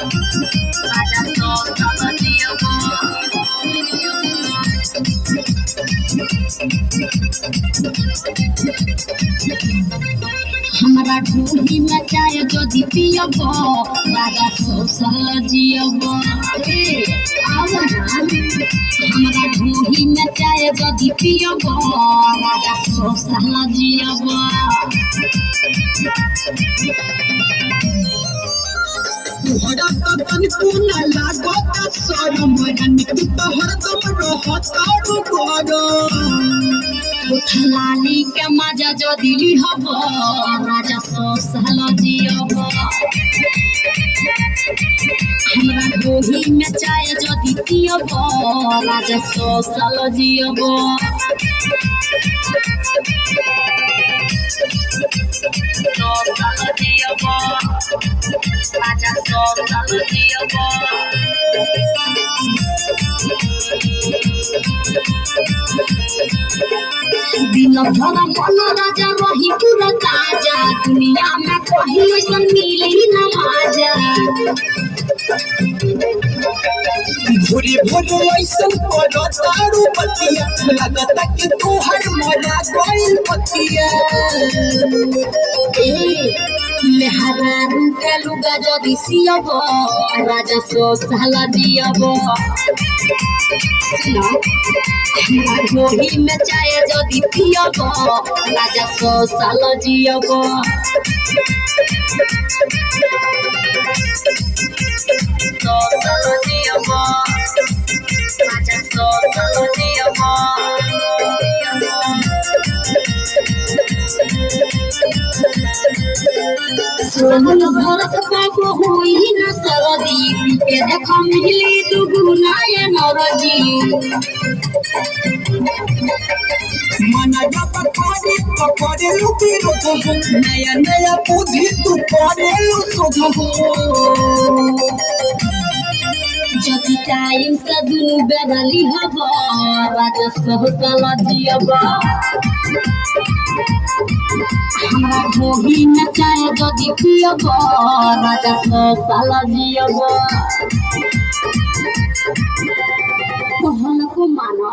राजा तो सालजियब हमरा ढूंढी में चाय जदि पियब राजा तो सालजियब हमरा ढूंढी में चाय जदि पियब राजा तो सालजियब तुहरा तन को न लागत शरम रनिक तोहर दम रहत आरो उठलाली के मजा जो दिली हब राजा तो सालजियब हमरा ढूंढी में चाय जदि पियब राजा तो सालजियब राजा तो सालजियब दिन भर मन राजा रही पूरा ताजा दुनिया में कहीं ऐसा मिली न माजा भोरे भोरे ऐसन करत आरो बतिया लागत कि तोहर मरा गइल बतिया मेहरा के लुगा जदि सियब राजा तो सालजियब हमरा ढूंढी में चाय जदि पियब राजा तो सालजियब तो सालजियब राजा तो सालजियब सोहन भरत बाबू हुई न सरदी के देख मिली दुगुना ये नरजी मन जब करे तो करे लू विरोध हो नया नया बुद्धि तू करे लू शोध हो जदि टाइम से दुनु बेरली हब राजा तो सालजियब हमरा ढूंढी में चाय जदि पियब राजा तो सालजियब कहन को मानो।